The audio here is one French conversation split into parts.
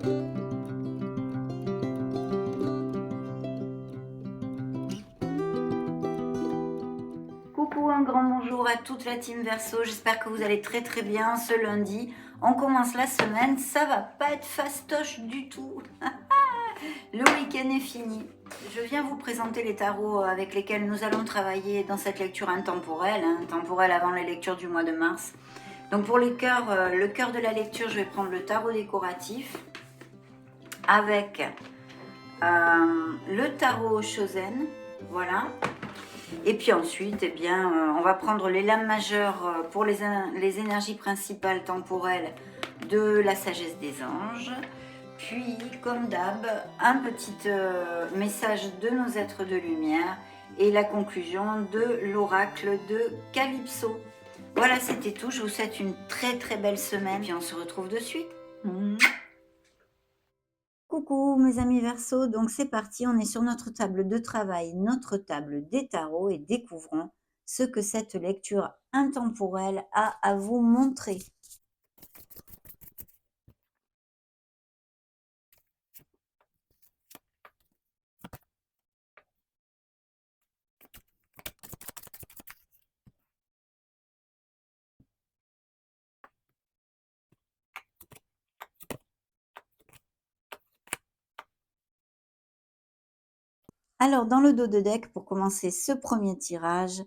Coucou, un grand bonjour à toute la team Verseau, j'espère que vous allez très très bien ce lundi. On commence la semaine, ça va pas être fastoche du tout. Le week-end est fini. Je viens vous présenter les tarots avec lesquels nous allons travailler dans cette lecture intemporelle, temporelle avant les lectures du mois de mars. Donc pour le cœur de la lecture, je vais prendre le tarot décoratif avec le tarot Chosen, voilà. Et puis ensuite, eh bien, on va prendre les lames majeures pour les énergies principales temporelles de la sagesse des anges. Puis, comme d'hab, un petit message de nos êtres de lumière et la conclusion de l'oracle de Calypso. Voilà, c'était tout. Je vous souhaite une très très belle semaine. Puis on se retrouve de suite. Coucou mes amis Verseau, donc c'est parti, on est sur notre table de travail, notre table des tarots et découvrons ce que cette lecture intemporelle a à vous montrer. Alors dans le dos de deck, pour commencer ce premier tirage,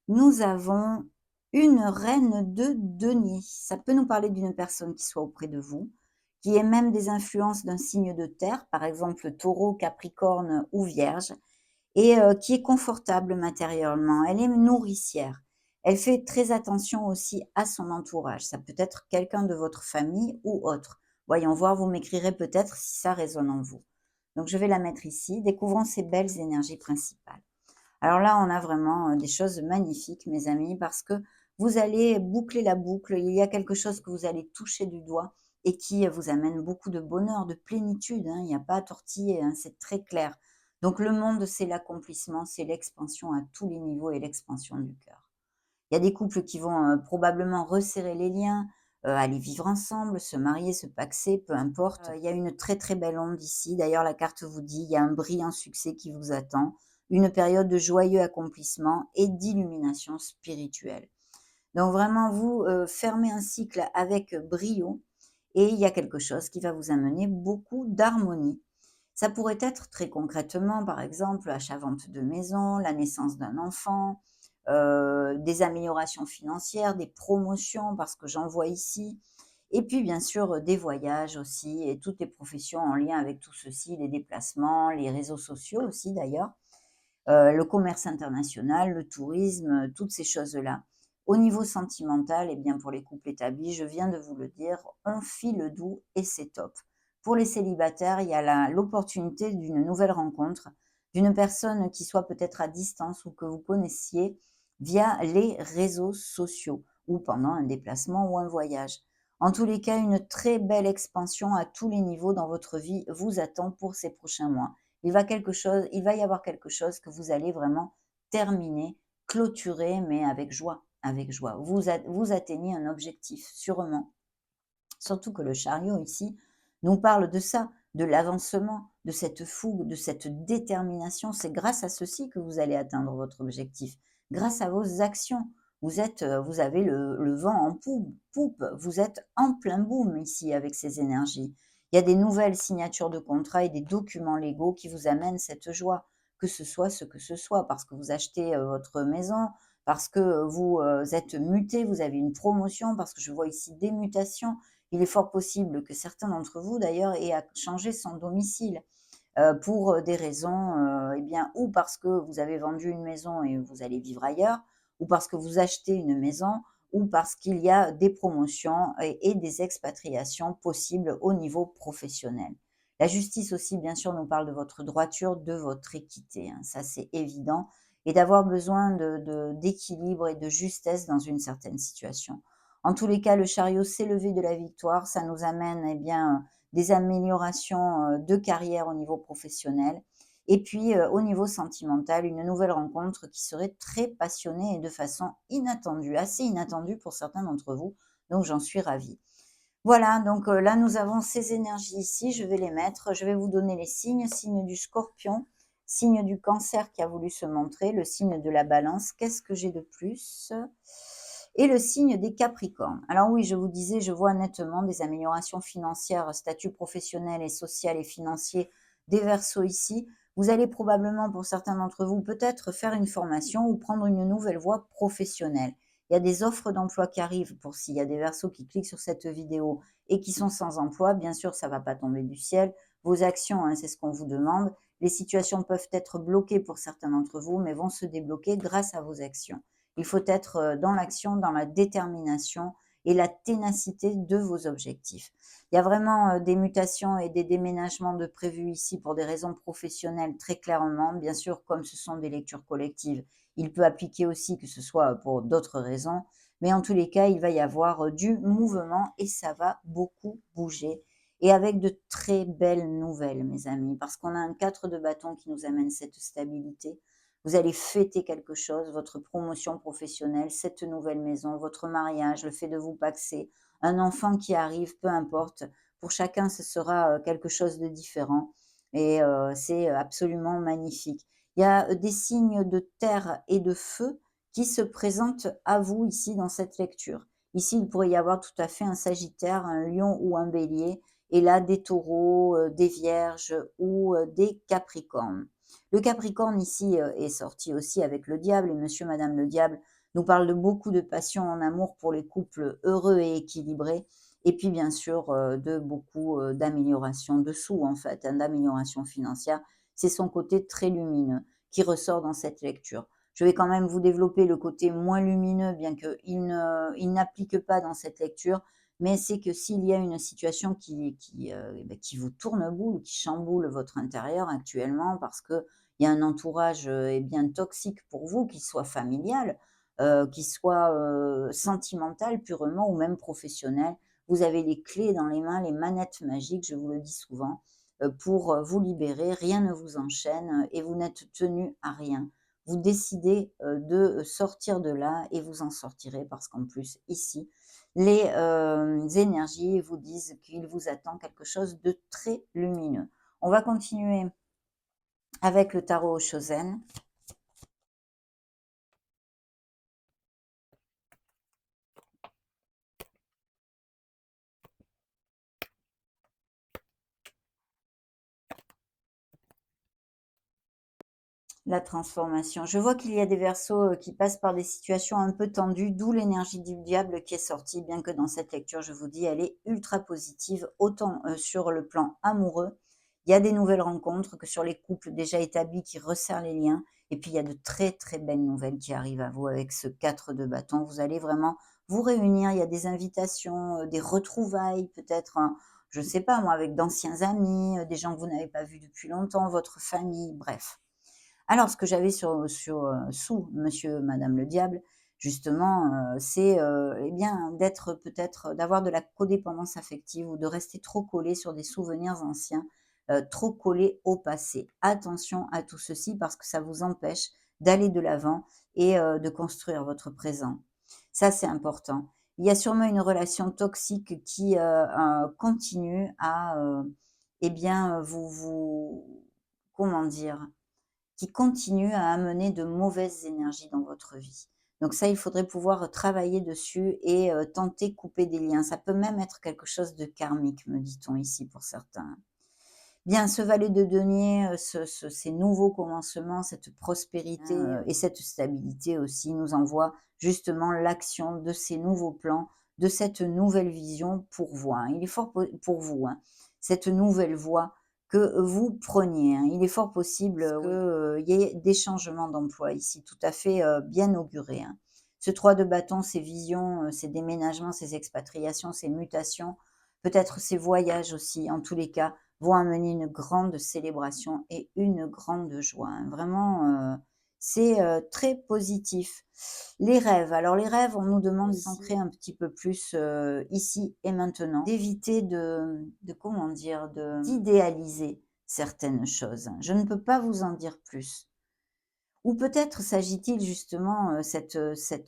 nous avons une reine de denier. Ça peut nous parler d'une personne qui soit auprès de vous, qui ait même des influences d'un signe de terre, par exemple taureau, capricorne ou vierge, et qui est confortable matériellement. Elle est nourricière. Elle fait très attention aussi à son entourage. Ça peut être quelqu'un de votre famille ou autre. Voyons voir, vous m'écrirez peut-être si ça résonne en vous. Donc je vais la mettre ici. Découvrons ces belles énergies principales. Alors là, on a vraiment des choses magnifiques, mes amis, parce que vous allez boucler la boucle. Il y a quelque chose que vous allez toucher du doigt et qui vous amène beaucoup de bonheur, de plénitude. Il n'y a pas à tortiller, c'est très clair. Donc le monde, c'est l'accomplissement, c'est l'expansion à tous les niveaux et l'expansion du cœur. Il y a des couples qui vont probablement resserrer les liens, aller vivre ensemble, se marier, se paxer, peu importe. Il y a une très très belle onde ici. D'ailleurs, la carte vous dit, il y a un brillant succès qui vous attend, une période de joyeux accomplissement et d'illumination spirituelle. Donc vraiment, vous fermez un cycle avec brio et il y a quelque chose qui va vous amener beaucoup d'harmonie. Ça pourrait être très concrètement, par exemple, achat-vente de maison, la naissance d'un enfant, des améliorations financières, des promotions, parce que j'en vois ici. Et puis, bien sûr, des voyages aussi et toutes les professions en lien avec tout ceci, les déplacements, les réseaux sociaux aussi d'ailleurs, le commerce international, le tourisme, toutes ces choses-là. Au niveau sentimental, eh bien, pour les couples établis, je viens de vous le dire, on file doux et c'est top. Pour les célibataires, il y a l'opportunité d'une nouvelle rencontre, d'une personne qui soit peut-être à distance ou que vous connaissiez via les réseaux sociaux ou pendant un déplacement ou un voyage. En tous les cas, une très belle expansion à tous les niveaux dans votre vie vous attend pour ces prochains mois. Il va y avoir quelque chose que vous allez vraiment terminer, clôturer, mais avec joie, avec joie. Vous atteignez un objectif, sûrement. Surtout que le chariot ici nous parle de ça, de l'avancement, de cette fougue, de cette détermination. C'est grâce à ceci que vous allez atteindre votre objectif, grâce à vos actions. Vous avez le vent en poupe, vous êtes en plein boom ici avec ces énergies. Il y a des nouvelles signatures de contrats et des documents légaux qui vous amènent cette joie, que ce soit ce que ce soit, parce que vous achetez votre maison, parce que vous êtes muté, vous avez une promotion, parce que je vois ici des mutations. Il est fort possible que certains d'entre vous, d'ailleurs, aient à changer son domicile pour des raisons, eh bien, ou parce que vous avez vendu une maison et vous allez vivre ailleurs, ou parce que vous achetez une maison, ou parce qu'il y a des promotions et des expatriations possibles au niveau professionnel. La justice aussi, bien sûr, nous parle de votre droiture, de votre équité, ça c'est évident, et d'avoir besoin d'équilibre et de justesse dans une certaine situation. En tous les cas, le chariot s'est levé de la victoire, ça nous amène eh bien, des améliorations de carrière au niveau professionnel. Et puis, au niveau sentimental, une nouvelle rencontre qui serait très passionnée et de façon inattendue, assez inattendue pour certains d'entre vous. Donc, j'en suis ravie. Voilà, donc là, nous avons ces énergies ici, je vais les mettre. Je vais vous donner les signes, signe du Scorpion, signe du Cancer qui a voulu se montrer, le signe de la Balance. Qu'est-ce que j'ai de plus? Et le signe des Capricornes. Alors oui, je vous disais, je vois nettement des améliorations financières, statut professionnel et social et financier des Verseaux ici. Vous allez probablement, pour certains d'entre vous, peut-être faire une formation ou prendre une nouvelle voie professionnelle. Il y a des offres d'emploi qui arrivent pour s'il y a des Verseaux qui cliquent sur cette vidéo et qui sont sans emploi. Bien sûr, ça ne va pas tomber du ciel. Vos actions, hein, c'est ce qu'on vous demande. Les situations peuvent être bloquées pour certains d'entre vous, mais vont se débloquer grâce à vos actions. Il faut être dans l'action, dans la détermination et la ténacité de vos objectifs. Il y a vraiment des mutations et des déménagements de prévus ici pour des raisons professionnelles très clairement. Bien sûr, comme ce sont des lectures collectives, il peut appliquer aussi que ce soit pour d'autres raisons. Mais en tous les cas, il va y avoir du mouvement et ça va beaucoup bouger. Et avec de très belles nouvelles, mes amis, parce qu'on a un 4 de bâton qui nous amène cette stabilité. Vous allez fêter quelque chose, votre promotion professionnelle, cette nouvelle maison, votre mariage, le fait de vous paxer, un enfant qui arrive, peu importe. Pour chacun, ce sera quelque chose de différent. Et c'est absolument magnifique. Il y a des signes de terre et de feu qui se présentent à vous ici dans cette lecture. Ici, il pourrait y avoir tout à fait un Sagittaire, un Lion ou un Bélier, et là des Taureaux, des Vierges ou des Capricornes. Le Capricorne ici est sorti aussi avec le diable, et monsieur, madame le diable nous parle de beaucoup de passion en amour pour les couples heureux et équilibrés, et puis bien sûr de beaucoup d'amélioration de sous en fait, hein, d'amélioration financière. C'est son côté très lumineux qui ressort dans cette lecture. Je vais quand même vous développer le côté moins lumineux, bien qu'il n'applique pas dans cette lecture, mais c'est que s'il y a une situation qui vous tourne boule, qui chamboule votre intérieur actuellement, parce qu'il y a un entourage bien toxique pour vous, qu'il soit familial, qu'il soit sentimental purement ou même professionnel, vous avez les clés dans les mains, les manettes magiques, je vous le dis souvent, pour vous libérer. Rien ne vous enchaîne et vous n'êtes tenu à rien. Vous décidez de sortir de là et vous en sortirez parce qu'en plus, ici, les énergies vous disent qu'il vous attend quelque chose de très lumineux. On va continuer avec le tarot Chosen. La transformation. Je vois qu'il y a des Verseaux qui passent par des situations un peu tendues, d'où l'énergie du diable qui est sortie, bien que dans cette lecture, je vous dis, elle est ultra positive, autant sur le plan amoureux. Il y a des nouvelles rencontres que sur les couples déjà établis qui resserrent les liens. Et puis, il y a de très, très belles nouvelles qui arrivent à vous avec ce 4 de bâton. Vous allez vraiment vous réunir. Il y a des invitations, des retrouvailles, peut-être, hein, je ne sais pas moi, avec d'anciens amis, des gens que vous n'avez pas vus depuis longtemps, votre famille, bref. Alors, ce que j'avais sous monsieur, madame le diable, justement, c'est, eh bien, d'être peut-être d'avoir de la codépendance affective ou de rester trop collé sur des souvenirs anciens, trop collé au passé. Attention à tout ceci parce que ça vous empêche d'aller de l'avant et de construire votre présent. Ça, c'est important. Il y a sûrement une relation toxique qui, continue à, eh bien, vous comment dire? Qui continue à amener de mauvaises énergies dans votre vie. Donc ça, il faudrait pouvoir travailler dessus et tenter de couper des liens. Ça peut même être quelque chose de karmique, me dit-on ici pour certains. Bien, ce valet de denier, ces nouveaux commencements, cette prospérité et cette stabilité aussi nous envoie justement l'action de ces nouveaux plans, de cette nouvelle vision pour vous, hein. Il est fort pour vous, hein, cette nouvelle voie que vous preniez, hein. Il est fort possible qu'il y ait des changements d'emploi ici, tout à fait bien augurés, hein. Ce 3 de bâton, ces visions, ces déménagements, ces expatriations, ces mutations, peut-être ces voyages aussi, en tous les cas, vont amener une grande célébration et une grande joie, hein. Vraiment, c'est très positif. Les rêves. Alors les rêves, on nous demande de s'ancrer un petit peu plus ici et maintenant, d'éviter de comment dire, d'idéaliser certaines choses. Je ne peux pas vous en dire plus. Ou peut-être s'agit-il justement cette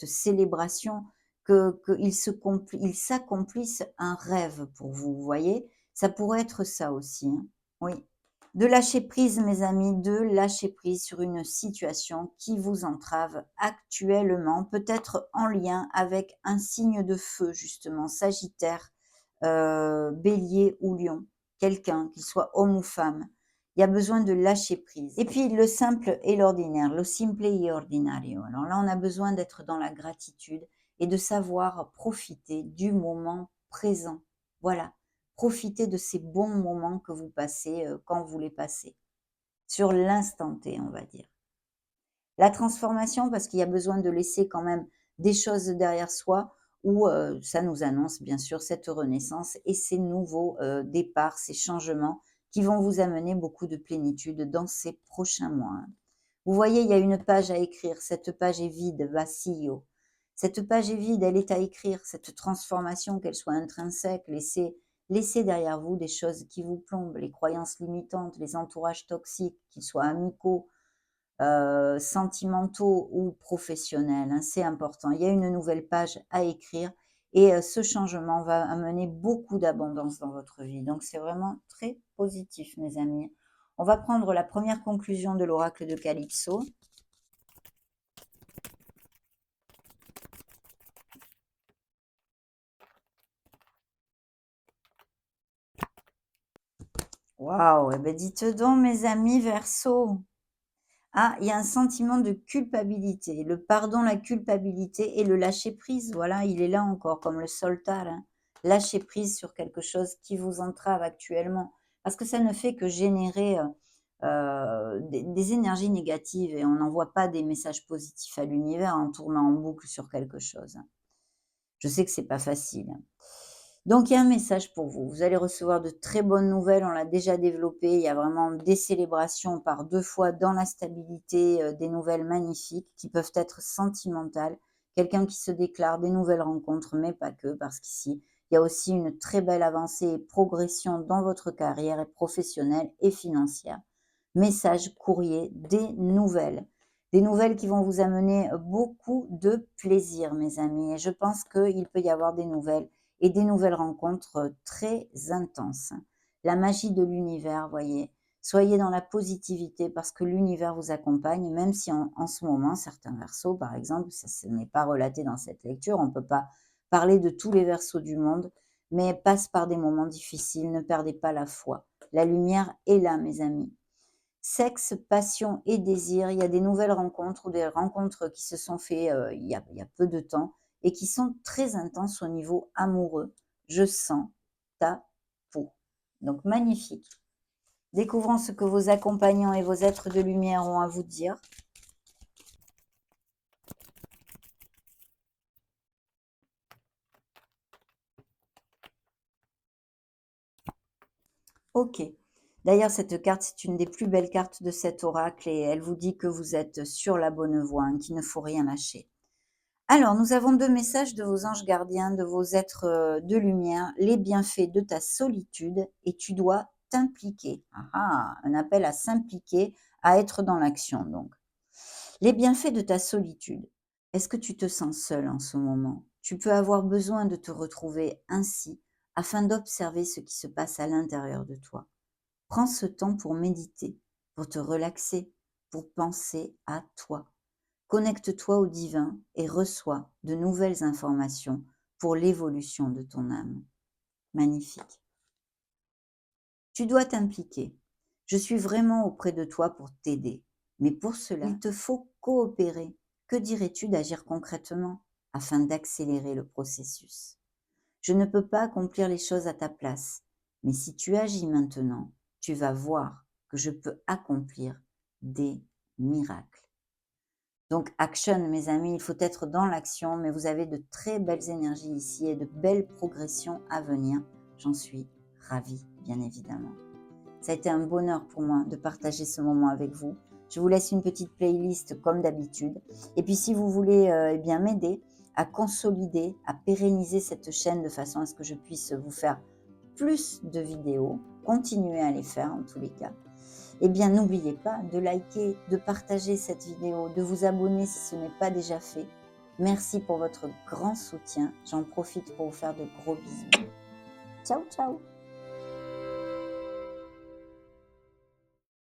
célébration il s'accomplisse un rêve pour vous, vous voyez? Ça pourrait être ça aussi, hein. Oui. De lâcher prise, mes amis, de lâcher prise sur une situation qui vous entrave actuellement, peut-être en lien avec un signe de feu justement, Sagittaire, Bélier ou Lion. Quelqu'un, qu'il soit homme ou femme. Il y a besoin de lâcher prise. Et puis le simple et l'ordinaire, lo simple y ordinario. Alors là, on a besoin d'être dans la gratitude et de savoir profiter du moment présent. Voilà, profitez de ces bons moments que vous passez, quand vous les passez. Sur l'instant T, on va dire. La transformation, parce qu'il y a besoin de laisser quand même des choses derrière soi où, ça nous annonce bien sûr cette renaissance et ces nouveaux, départs, ces changements qui vont vous amener beaucoup de plénitude dans ces prochains mois, hein. Vous voyez, il y a une page à écrire, cette page est vide, vacío. Cette page est vide, elle est à écrire, cette transformation, qu'elle soit intrinsèque, laissez derrière vous des choses qui vous plombent, les croyances limitantes, les entourages toxiques, qu'ils soient amicaux, sentimentaux ou professionnels, hein, c'est important. Il y a une nouvelle page à écrire et ce changement va amener beaucoup d'abondance dans votre vie. Donc c'est vraiment très positif, mes amis. On va prendre la première conclusion de l'oracle de Calypso. Waouh, eh ben dites donc, mes amis Verseau. Ah, il y a un sentiment de culpabilité. Le pardon, la culpabilité et le lâcher prise. Voilà, il est là encore, comme le soltat, hein. Lâcher prise sur quelque chose qui vous entrave actuellement. Parce que ça ne fait que générer des énergies négatives et on n'envoie pas des messages positifs à l'univers en tournant en boucle sur quelque chose, hein. Je sais que c'est pas facile, hein. Donc il y a un message pour vous. Vous allez recevoir de très bonnes nouvelles, on l'a déjà développé. Il y a vraiment des célébrations par 2 fois dans la stabilité, des nouvelles magnifiques qui peuvent être sentimentales. Quelqu'un qui se déclare, des nouvelles rencontres, mais pas que, parce qu'ici, il y a aussi une très belle avancée et progression dans votre carrière et professionnelle et financière. Message, courrier, des nouvelles. Des nouvelles qui vont vous amener beaucoup de plaisir, mes amis. Et je pense qu'il peut y avoir des nouvelles et des nouvelles rencontres très intenses. La magie de l'univers, voyez. Soyez dans la positivité parce que l'univers vous accompagne, même si en ce moment, certains versos, par exemple, ça ce n'est pas relaté dans cette lecture, on ne peut pas parler de tous les versos du monde, mais passent par des moments difficiles, ne perdez pas la foi. La lumière est là, mes amis. Sexe, passion et désir, il y a des nouvelles rencontres ou des rencontres qui se sont faites il y a peu de temps et qui sont très intenses au niveau amoureux. Je sens ta peau. Donc magnifique. Découvrons ce que vos accompagnants et vos êtres de lumière ont à vous dire. Ok. D'ailleurs, cette carte, c'est une des plus belles cartes de cet oracle et elle vous dit que vous êtes sur la bonne voie, hein, qu'il ne faut rien lâcher. Alors, nous avons 2 messages de vos anges gardiens, de vos êtres, de lumière. Les bienfaits de ta solitude et tu dois t'impliquer. Ah ah! Un appel à s'impliquer, à être dans l'action donc. Les bienfaits de ta solitude. Est-ce que tu te sens seul en ce moment? Tu peux avoir besoin de te retrouver ainsi, afin d'observer ce qui se passe à l'intérieur de toi. Prends ce temps pour méditer, pour te relaxer, pour penser à toi. Connecte-toi au divin et reçois de nouvelles informations pour l'évolution de ton âme. Magnifique. Tu dois t'impliquer. Je suis vraiment auprès de toi pour t'aider. Mais pour cela, il te faut coopérer. Que dirais-tu d'agir concrètement afin d'accélérer le processus? Je ne peux pas accomplir les choses à ta place, mais si tu agis maintenant, tu vas voir que je peux accomplir des miracles. Donc action, mes amis, il faut être dans l'action, mais vous avez de très belles énergies ici et de belles progressions à venir. J'en suis ravie, bien évidemment. Ça a été un bonheur pour moi de partager ce moment avec vous. Je vous laisse une petite playlist comme d'habitude. Et puis si vous voulez eh bien m'aider à consolider, à pérenniser cette chaîne de façon à ce que je puisse vous faire plus de vidéos, continuer à les faire en tous les cas, eh bien n'oubliez pas de liker, de partager cette vidéo, de vous abonner si ce n'est pas déjà fait Merci pour votre grand soutien. J'en profite pour vous faire de gros bisous. Ciao, ciao!